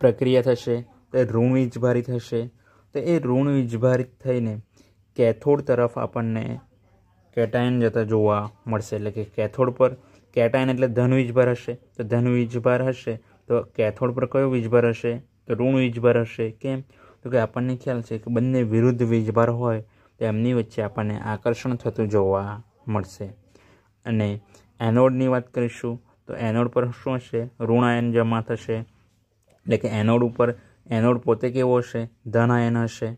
પ્રક્રિયા થશે તો ઋણ વીજભારી થશે. તો એ ઋણ વીજભારિત થઈને કેથોડ તરફ આપણને કેટાયન જતા જોવા મળશે. એટલે કે કેથોડ પર કેટાયન એટલે ધન વીજભાર હશે, તો ધન વીજભાર હશે તો કેથોડ પર કયો વીજભાર હશે? તો ઋણ વીજભાર હશે. કેમ? તો કે આપણને ખ્યાલ છે કે બંને વિરુદ્ધ વીજભાર હોય તો એમની વચ્ચે આપણને આકર્ષણ થતું જોવા મળશે. અને એનોડની વાત કરીશું તો એનોડ પર શું હશે? ઋણ આયન જમા થશે. એટલે કે એનોડ પોતે કેવો હશે? ધન આયન હશે,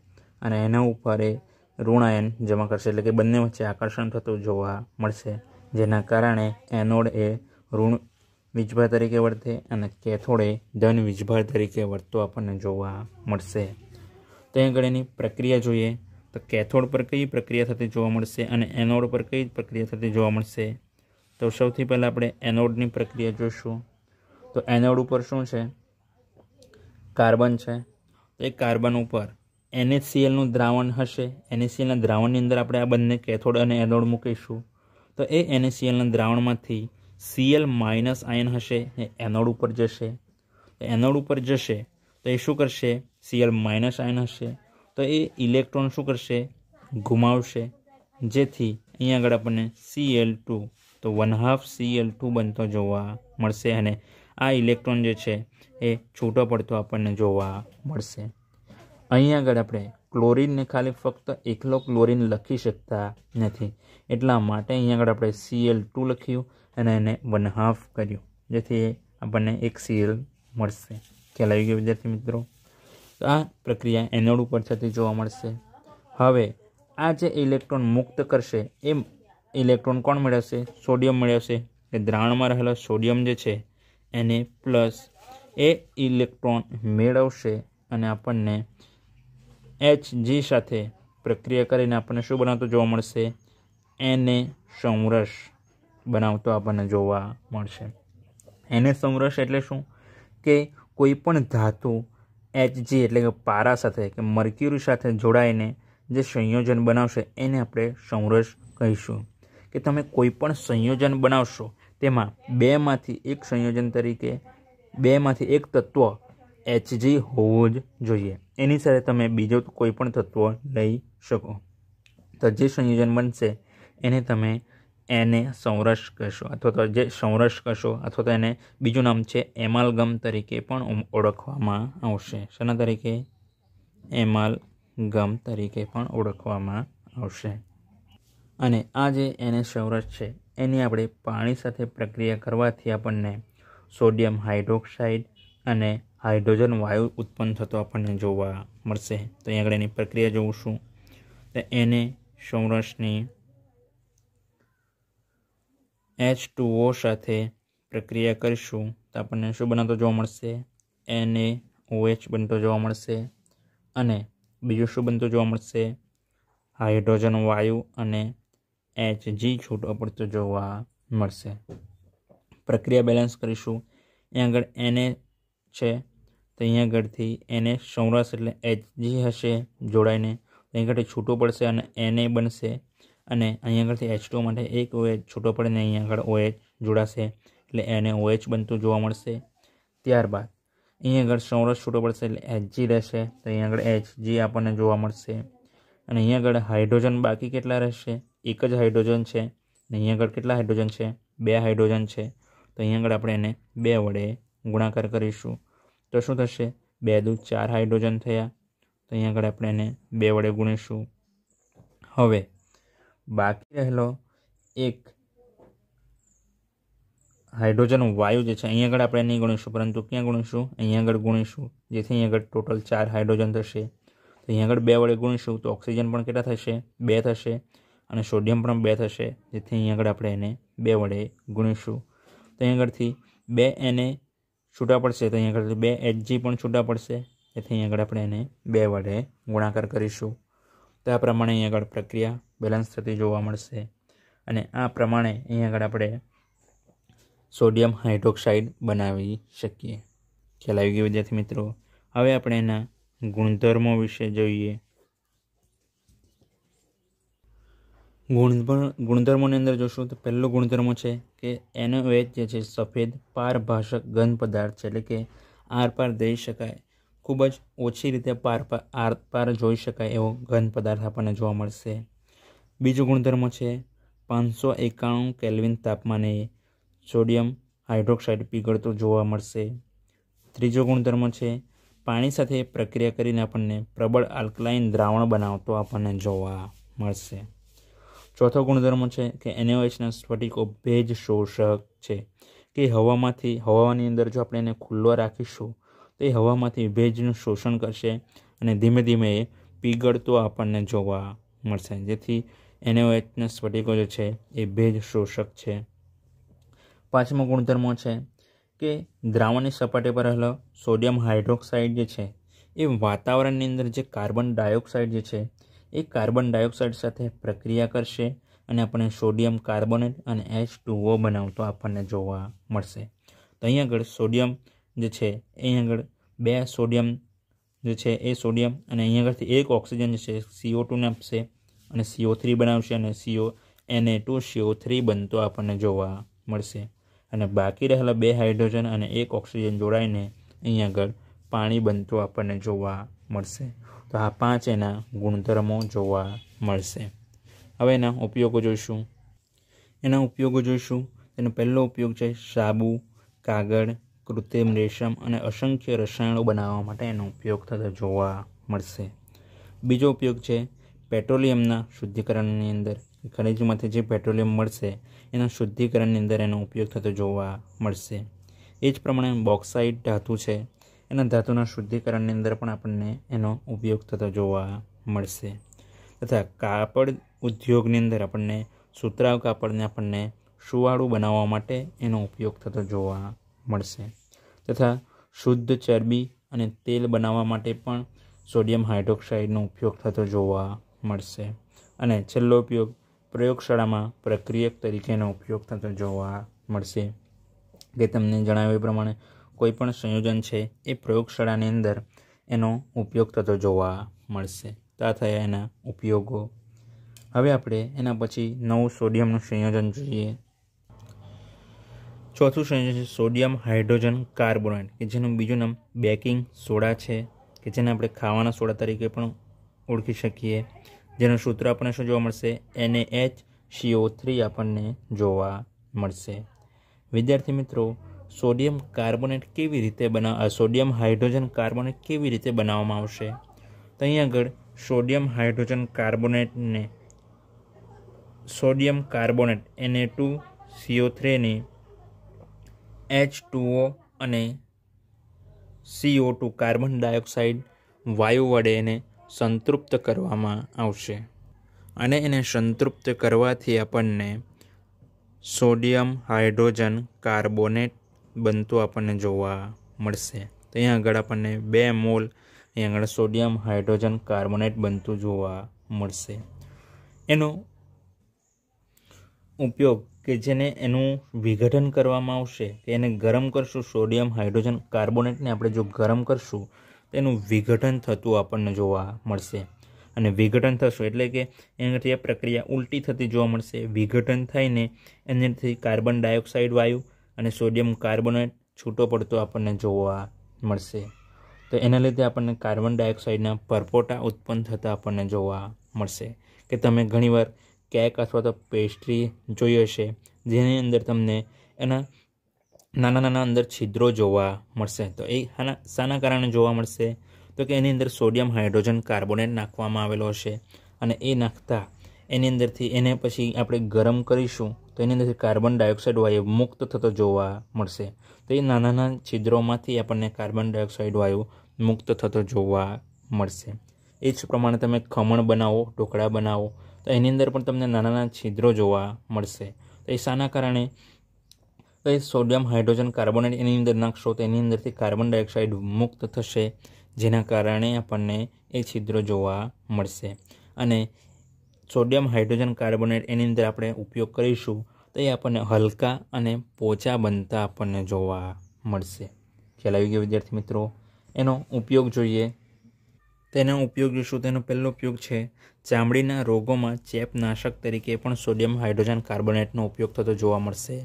અને એના ઉપર એ ઋણ આયન જમા કરશે. એટલે કે બંને વચ્ચે આકર્ષણ થતું જોવા મળશે, જેના કારણે એનોડ એ ઋણ વીજભાર તરીકે વર્તે અને કેથોડ એ ધન વીજભાર તરીકે વર્તતો આપણને જોવા મળશે. તો આગળ એની પ્રક્રિયા જોઈએ. તો तो कैथोड पर कई प्रक्रिया थती जोवा मळशे अने एनोड पर कई प्रक्रिया थती जोवा मळशे। तो सौथी पहला आपणे एनोडनी प्रक्रिया जोईशुं। तो एनोड पर शुं छे, कार्बन है। तो एक कार्बन पर NaCl द्रावण हशे। NaCl द्रावणनी अंदर आपणे आ बंने कैथोड अने एनोड मूकीशुं। तो ए NaCl द्रावणमांथी Cl- आयन हशे ए एनोड पर जशे। एनोड पर जशे तो ए शुं करशे, Cl- आयन हशे तो ए इलेक्ट्रॉन शुं करशे, घुमावशे, जेथी अहींया आगळ आपणे Cl2 तो 1/2 Cl2 बनतो जोवा मळशे अने आ इलेक्ट्रॉन जे छे ए छूटो पड़तो आपणने जोवा मळशे। અહીં આગળ આપણે ક્લોરીનને ખાલી ફક્ત એકલો ક્લોરીન લખી શકતા નથી, એટલા માટે અહીં આગળ આપણે Cl2 લખ્યું અને એને 1/2 કર્યું, જેથી આપણને એક Cl મળશે। ખ્યાલ આવી ગયો વિદ્યાર્થી મિત્રો? તો આ પ્રક્રિયા એનોડ ઉપર થતી જોવા મળશે। હવે આ જે ઇલેક્ટ્રોન મુક્ત કરશે એ ઇલેક્ટ્રોન કોણ મેળવશે? સોડિયમ મેળવશે। એ દ્રાવણમાં રહેલો સોડિયમ જે છે એને પ્લસ એ ઇલેક્ટ્રોન મેળવશે અને આપણને Hg સાથે પ્રક્રિયા કરીને આપણને શું બનાવતો જોવા મળશે? Na સમરસ બનાવતો આપણને જોવા મળશે। Na સમરસ એટલે શું કે કોઈ પણ ધાતુ Hg એટલે કે પારા સાથે કે મર્ક્યુરી સાથે જોડાઈને જે સંયોજન બનાવશે એને આપણે સમરસ કહીશું। કે તમે કોઈ પણ સંયોજન બનાવશો તેમાં બેમાંથી એક સંયોજન તરીકે બેમાંથી એક તત્વ Hg હોવું જ જોઈએ, એની સાથે તમે બીજો કોઈ પણ તત્વ લઈ શકો। તો જે સંયોજન બનશે એને તમે એને સમરસ કહેશો, અથવા તો જે સમરસ કહેશો, અથવા તો એને બીજું નામ છે એમાલગમ તરીકે પણ ઓળખવામાં આવશે। શેના તરીકે? એમાલગમ તરીકે પણ ઓળખવામાં આવશે। અને આ જે એને સમરસ છે એની આપણે પાણી સાથે પ્રક્રિયા કરવાથી આપણને સોડિયમ હાઇડ્રોક્સાઇડ અને હાઇડ્રોજન વાયુ ઉત્પન્ન થતો આપણને જોવા મળશે। તો અહીં આગળ એની પ્રક્રિયા જોઈશું। તો એને સમરસની H2O સાથે પ્રક્રિયા કરીશું તો આપણને શું બનાવતો જોવા મળશે? NaOH બનતો જોવા મળશે। અને બીજું શું બનતો જોવા મળશે? હાઇડ્રોજન વાયુ અને Hg છૂટો પડતો જોવા મળશે। પ્રક્રિયા બેલેન્સ કરીશું। અહીં આગળ Na છે તો અહીંયા આગળથી Na સમરસ એટલે Hg હશે જોડાઈને, અહીં આગળથી છૂટું પડશે અને Na બનશે, અને અહીં આગળથી H2 માટે એક OH છૂટો પડે ને અહીં આગળ OH જોડાશે એટલે NaOH બનતું જોવા મળશે। ત્યારબાદ અહીં આગળ સમરસ છૂટો પડશે એટલે Hg રહેશે તો અહીં આગળ Hg આપણને જોવા મળશે। અને અહીં આગળ હાઇડ્રોજન બાકી કેટલા રહેશે? એક જ હાઇડ્રોજન છે, અને અહીં આગળ કેટલા હાઇડ્રોજન છે? 2 હાઇડ્રોજન છે, તો અહીં આગળ આપણે એને 2 વડે ગુણાકાર કરીશું તો શું થશે? 2 દુ 4 હાઇડ્રોજન થયા, તો અહીં આગળ આપણે એને 2 વડે ગુણીશું। હવે બાકી રહેલો એક હાઇડ્રોજન વાયુ જે છે અહીં આગળ આપણે નહીં ગુણીશું, પરંતુ ક્યાં ગુણીશું? અહીં આગળ ગુણીશું, જેથી અહીં આગળ ટોટલ 4 હાઇડ્રોજન થશે। તો અહીં આગળ 2 વડે ગુણીશું તો ઓક્સિજન પણ કેટલા થશે? 2 થશે, અને સોડિયમ પણ 2 થશે, જેથી અહીં આગળ આપણે એને 2 વડે ગુણીશું તો અહીં આગળથી 2 Na છૂટા પડશે, તો અહીં આગળ 2 Hg પણ છૂટા પડશે, તેથી અહીં આગળ આપણે એને 2 વડે ગુણાકાર કરીશું। તો આ પ્રમાણે અહીં આગળ પ્રક્રિયા બેલેન્સ થતી જોવા મળશે, અને આ પ્રમાણે અહીં આગળ આપણે સોડિયમ હાઇડ્રોક્સાઇડ બનાવી શકીએ। ખ્યાલ આવી ગયો વિદ્યાર્થી મિત્રો? હવે આપણે એના ગુણધર્મો વિશે જોઈએ। ગુણધર્મોની અંદર જોશું તો પહેલો ગુણધર્મ છે કે NaOH જે છે સફેદ પારભાષક ઘન પદાર્થ છે, એટલે કે આરપાર જઈ શકાય, ખૂબ જ ઓછી રીતે આરપાર જોઈ શકાય એવો ઘન પદાર્થ આપણને જોવા મળશે। બીજો ગુણધર્મ છે 591 કેલ્વિન તાપમાને સોડિયમ હાઇડ્રોક્સાઇડ પીગળતું જોવા મળશે। ત્રીજો ગુણધર્મ છે પાણી સાથે પ્રક્રિયા કરીને આપણને પ્રબળ આલ્કલાઇન દ્રાવણ બનાવતો આપણને જોવા મળશે। ચોથો ગુણધર્મ છે કે NaOHના સ્ફટિકો ભેજ શોષક છે, કે હવાની અંદર જો આપણે એને ખુલ્લો રાખીશું તો એ હવામાંથી ભેજનું શોષણ કરશે અને ધીમે ધીમે એ પીગળતો આપણને જોવા મળશે, જેથી NaOHના સ્ફટિકો જે છે એ ભેજ શોષક છે। પાંચમો ગુણધર્મ છે કે દ્રાવણની સપાટી પર રહેલો સોડિયમ હાઇડ્રોક્સાઇડ જે છે એ વાતાવરણની અંદર જે કાર્બન ડાયોક્સાઇડ જે છે એ કાર્બન ડાયોક્સાઇડ સાથે પ્રક્રિયા કરશે અને આપણને સોડિયમ કાર્બોનેટ અને H2O બનાવતો આપણને જોવા મળશે. તો અહીં આગળ સોડિયમ જે છે અહીં આગળ 2 સોડિયમ જે છે એ સોડિયમ અને અહીં આગળથી એક ઓક્સિજન જે છે CO2 ને આપશે અને CO3 બનાવશે અને Na2CO3 બનતો આપણને જોવા મળશે. અને બાકી રહેલા 2 હાઇડ્રોજન અને એક ઓક્સિજન જોડાઈને અહીં આગળ પાણી બનતું આપણને જોવા મળશે. તો આ 5 એના ગુણધર્મો જોવા મળશે. હવે એના ઉપયોગો જોઈશું. તેનો પહેલો ઉપયોગ છે સાબુ, કાગળ, કૃત્રિમ રેશમ અને અસંખ્ય રસાયણો બનાવવા માટે એનો ઉપયોગ થતો જોવા મળશે. બીજો ઉપયોગ છે પેટ્રોલિયમના શુદ્ધિકરણની અંદર. ખનિજમાંથી જે પેટ્રોલિયમ મળશે એના શુદ્ધિકરણની અંદર એનો ઉપયોગ થતો જોવા મળશે. એ જ પ્રમાણે બોક્સાઇટ ધાતુ છે, એના ધાતુના શુદ્ધિકરણની અંદર પણ આપણને એનો ઉપયોગ થતો જોવા મળશે. તથા કાપડ ઉદ્યોગની અંદર આપણને સુતરાઉ કાપડને આપણને સુવાળું બનાવવા માટે એનો ઉપયોગ થતો જોવા મળશે. તથા શુદ્ધ ચરબી અને તેલ બનાવવા માટે પણ સોડિયમ હાઇડ્રોક્સાઇડનો ઉપયોગ થતો જોવા મળશે. અને છેલ્લો ઉપયોગ પ્રયોગશાળામાં પ્રક્રિયક તરીકેનો ઉપયોગ થતો જોવા મળશે. કે તમને જણાવ્યા પ્રમાણે કોઈ પણ સંયોજન છે એ પ્રયોગશાળાની અંદર એનો ઉપયોગ થતો જોવા મળશે. તો આ થયા એના ઉપયોગો. હવે આપણે એના પછી નવું સોડિયમનું સંયોજન જોઈએ. ચોથું સંયોજન છે સોડિયમ હાઇડ્રોજન કાર્બોનેટ, કે જેનું બીજું નામ બેકિંગ સોડા છે, કે જેને આપણે ખાવાના સોડા તરીકે પણ ઓળખી શકીએ. જેનું સૂત્ર આપણને શું જોવા મળશે? NaHCO3 આપણને જોવા મળશે. વિદ્યાર્થી મિત્રો, સોડિયમ કાર્બોનેટ કેવી રીતે સોડિયમ હાઇડ્રોજન કાર્બોનેટ કેવી રીતે બનાવવામાં આવશે? તો અહીં આગળ સોડિયમ હાઇડ્રોજન કાર્બોનેટને સોડિયમ કાર્બોનેટ Na2CO3 ની H2O અને CO2 કાર્બન ડાયોક્સાઇડ વાયુ વડે એને સંતૃપ્ત કરવામાં આવશે. અને એને સંતૃપ્ત કરવાથી આપણને સોડિયમ હાઇડ્રોજન કાર્બોનેટ બનતું આપણને જોવા મળશે. તો અહીંયા આગળ આપણને 2 મોલ અહીં આગળ સોડિયમ હાઇડ્રોજન કાર્બોનેટ બનતું જોવા મળશે. એનો ઉપયોગ કે જેને એનું વિઘટન કરવામાં આવશે, કે એને ગરમ કરશું, સોડિયમ હાઇડ્રોજન કાર્બોનેટને આપણે જો ગરમ કરશું તો એનું વિઘટન થતું આપણને જોવા મળશે. અને વિઘટન થશું એટલે કે એનાથી એ પ્રક્રિયા ઉલટી થતી જોવા મળશે. વિઘટન થઈને એનાથી કાર્બન ડાયોક્સાઇડ વાયુ અને સોડિયમ કાર્બોનેટ છૂટો પડતો આપણને જોવા મળશે. તો એના લીધે આપણને કાર્બન ડાયોક્સાઇડના પરપોટા ઉત્પન્ન થતા આપણને જોવા મળશે. કે તમે ઘણીવાર કેક અથવા તો પેસ્ટ્રી જોઈ હશે, જેની અંદર તમને એના નાના નાના અંદર છિદ્રો જોવા મળશે. તો એ શાના કારણે જોવા મળશે? તો કે એની અંદર સોડિયમ હાઇડ્રોજન કાર્બોનેટ નાખવામાં આવેલો હશે. અને એ નાખતા એની અંદરથી એને પછી આપણે ગરમ કરીશું તો એની અંદરથી કાર્બન ડાયોક્સાઇડ વાયુ મુક્ત થતો જોવા મળશે. તો એ નાના નાના છિદ્રોમાંથી આપણને કાર્બન ડાયોક્સાઇડ વાયુ મુક્ત થતો જોવા મળશે. એ જ પ્રમાણે તમે ખમણ બનાવો, ઢોકળા બનાવો તો એની અંદર પણ તમને નાના નાના છિદ્રો જોવા મળશે. તો એ શાના કારણે? તો એ સોડિયમ હાઇડ્રોજન કાર્બોનેટ એની અંદર નાખશો તો એની અંદરથી કાર્બન ડાયોક્સાઇડ મુક્ત થશે, જેના કારણે આપણને એ છિદ્રો જોવા મળશે. અને સોડિયમ હાઇડ્રોજન કાર્બોનેટ એની અંદર આપણે ઉપયોગ કરીશું તો એ આપણને હલકા અને પોચા બનતા આપણને જોવા મળશે. ખ્યાલ આવી ગયો વિદ્યાર્થી મિત્રો? એનો ઉપયોગ જોઈએ. તેનો ઉપયોગ જોઈશું. તેનો પહેલો ઉપયોગ છે ચામડીના રોગોમાં ચેપનાશક તરીકે પણ સોડિયમ હાઇડ્રોજન કાર્બોનેટનો ઉપયોગ થતો જોવા મળશે.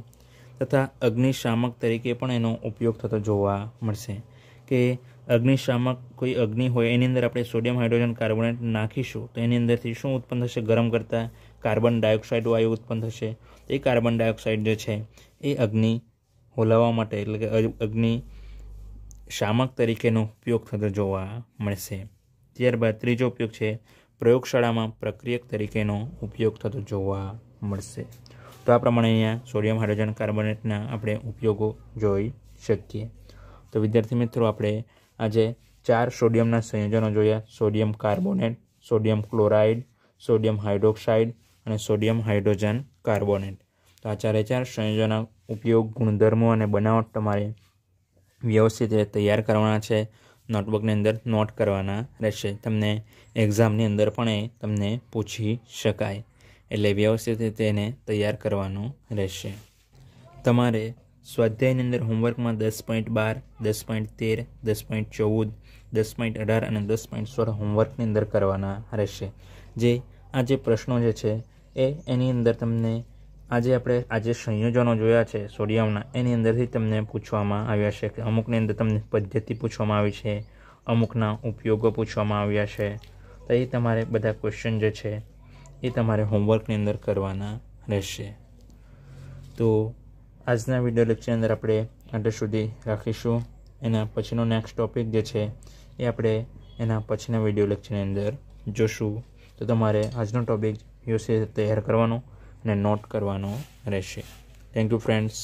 તથા અગ્નિશામક તરીકે પણ એનો ઉપયોગ થતો જોવા મળશે. કે અગ્નિશામક કોઈ અગ્નિ હોય એની અંદર આપણે સોડિયમ હાઇડ્રોજન કાર્બોનેટ નાખીશું તો એની અંદરથી શું ઉત્પન્ન થશે? ગરમ કરતાં કાર્બન ડાયોક્સાઇડ વાયુ ઉત્પન્ન થશે. એ કાર્બન ડાયોક્સાઇડ જે છે એ અગ્નિ હોલાવવા માટે એટલે કે અગ્નિ શામક તરીકેનો ઉપયોગ થતો જોવા મળશે. ત્યારબાદ ત્રીજો ઉપયોગ છે પ્રયોગશાળામાં પ્રક્રિયક તરીકેનો ઉપયોગ થતો જોવા મળશે. તો આ પ્રમાણે અહીંયા સોડિયમ હાઇડ્રોજન કાર્બોનેટના આપણે ઉપયોગો જોઈ શકીએ. તો વિદ્યાર્થી મિત્રો, આપણે આજે 4 સોડિયમના સંયોજનો જોયા: sodium carbonate, sodium chloride, sodium hydroxide અને સોડિયમ હાઇડ્રોજન કાર્બોનેટ. તો આ 4 સંયોજનના ઉપયોગ, ગુણધર્મો અને બનાવટ તમારે વ્યવસ્થિત રીતે તૈયાર કરવાના છે. નોટબુકની અંદર નોટ કરવાના રહેશે. તમને એક્ઝામની અંદર પણ એ તમને પૂછી શકાય, એટલે વ્યવસ્થિત રીતે એને તૈયાર કરવાનું રહેશે. તમારે સ્વાધ્યાયની અંદર હોમવર્કમાં 10.12, 10.13, 10.14, 10.18 અને 10.16 હોમવર્કની અંદર કરવાના રહેશે. આ જે પ્રશ્નો જે છે એની અંદર તમને આજે સંયોજનો જોયા છે સોડિયમના, એની અંદરથી તમને પૂછવામાં આવ્યા છે કે અમુકની અંદર તમને પદ્ધતિ પૂછવામાં આવી છે, અમુકના ઉપયોગો પૂછવામાં આવ્યા છે. તો એ તમારે બધા ક્વેશ્ચન જે છે એ તમારે હોમવર્કની અંદર કરવાના રહેશે. તો આજના વિડીયો લેક્ચરની અંદર આપણે આટલે સુધી રાખીશું. એના પછીનો નેક્સ્ટ ટૉપિક જે છે એ આપણે એના પછીના વિડીયો લેક્ચરની અંદર જોશું. તો તમારે આજનો ટૉપિક વ્યવસ્થિત તૈયાર કરવાનો અને નોટ કરવાનો રહેશે. Thank you friends.